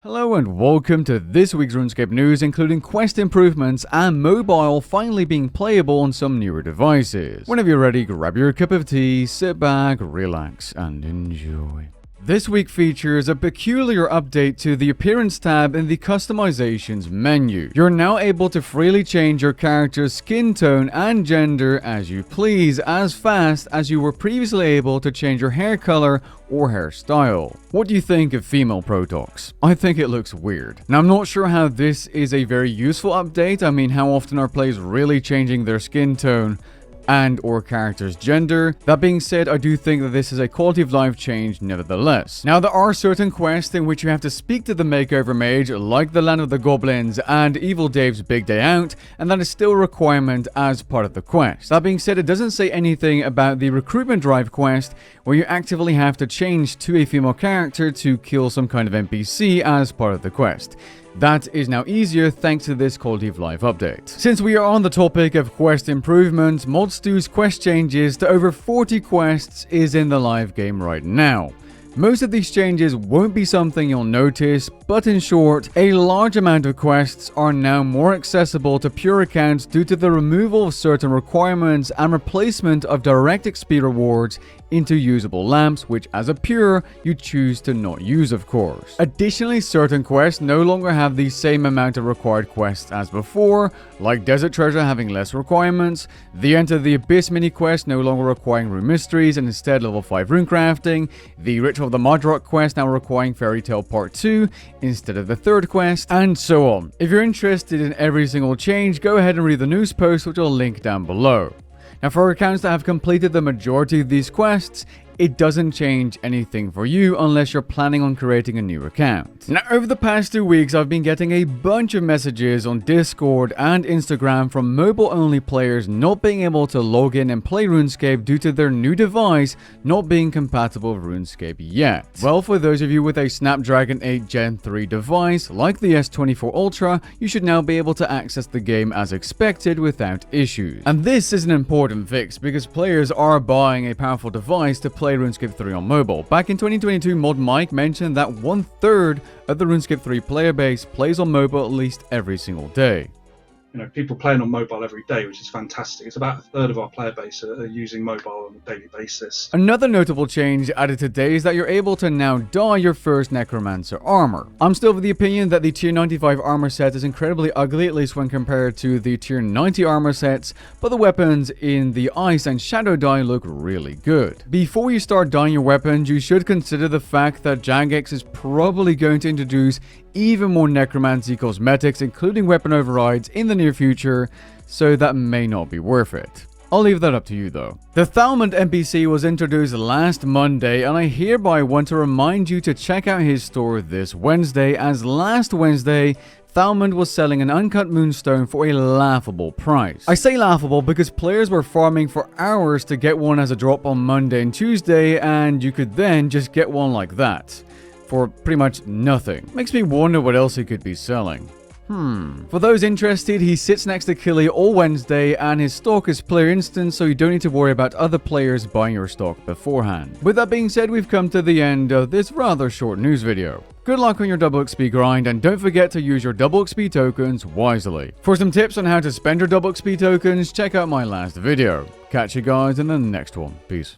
Hello and welcome to this week's Runescape news, including quest improvements and mobile finally being playable on some newer devices. Whenever you're ready, grab your cup of tea, sit back, relax, and enjoy. This week features a peculiar update to the appearance tab in the customizations menu. You're now able to freely change your character's skin tone and gender as you please, as fast as you were previously able to change your hair color or hairstyle. What do you think of female Protox? I think it looks weird. Now, I'm not sure how this is a very useful update. I mean, how often are players really changing their skin tone and or character's gender? That being said, I do think that this is a quality of life change nevertheless. Now, there are certain quests in which you have to speak to the makeover mage, like the Land of the Goblins and Evil Dave's Big Day Out, and that is still a requirement as part of the quest. That being said, it doesn't say anything about the recruitment drive quest, where you actively have to change to a female character to kill some kind of NPC as part of the quest. That is now easier thanks to this quality of life update. Since we are on the topic of quest improvements, ModStu's quest changes to over 40 quests is in the live game right now. Most of these changes won't be something you'll notice, but in short, a large amount of quests are now more accessible to pure accounts due to the removal of certain requirements and replacement of direct XP rewards into usable lamps, which as a pure, you choose to not use, of course. Additionally, certain quests no longer have the same amount of required quests as before, like Desert Treasure having less requirements, the Enter the Abyss mini quest no longer requiring rune mysteries and instead level 5 rune crafting, the Ritual of the Mudrock quest now requiring Fairy Tale Part 2 instead of the third quest, and so on. If you're interested in every single change, go ahead and read the news post, which I'll link down below. Now, for accounts that have completed the majority of these quests, it doesn't change anything for you unless you're planning on creating a new account. Now, over the past 2 weeks, I've been getting a bunch of messages on Discord and Instagram from mobile-only players not being able to log in and play RuneScape due to their new device not being compatible with RuneScape yet. Well, for those of you with a Snapdragon 8 Gen 3 device, like the S24 Ultra, you should now be able to access the game as expected without issues. And this is an important fix because players are buying a powerful device to play RuneScape 3 on mobile. Back in 2022, Mod Mike mentioned that 1/3 of the RuneScape 3 player base plays on mobile at least every single day. You know, people playing on mobile every day, which is fantastic. It's about 1/3 of our player base are using mobile on a daily basis. Another notable change added today is that you're able to now dye your first Necromancer armor. I'm still of the opinion that the tier 95 armor set is incredibly ugly, at least when compared to the tier 90 armor sets, but the weapons in the Ice and Shadow dye look really good. Before you start dyeing your weapons, you should consider the fact that Jagex is probably going to introduce even more necromancy cosmetics, including weapon overrides, in the near future, so that may not be worth it. I'll leave that up to you though. The Thalmond NPC was introduced last Monday, and I hereby want to remind you to check out his store this Wednesday, as last Wednesday, Thalmond was selling an uncut moonstone for a laughable price. I say laughable because players were farming for hours to get one as a drop on Monday and Tuesday, and you could then just get one like that for pretty much nothing. Makes me wonder what else he could be selling. For those interested, he sits next to Killy all Wednesday, and his stock is player instant, so you don't need to worry about other players buying your stock beforehand. With that being said, we've come to the end of this rather short news video. Good luck on your double XP grind, and don't forget to use your double XP tokens wisely. For some tips on how to spend your double XP tokens, check out my last video. Catch you guys in the next one. Peace.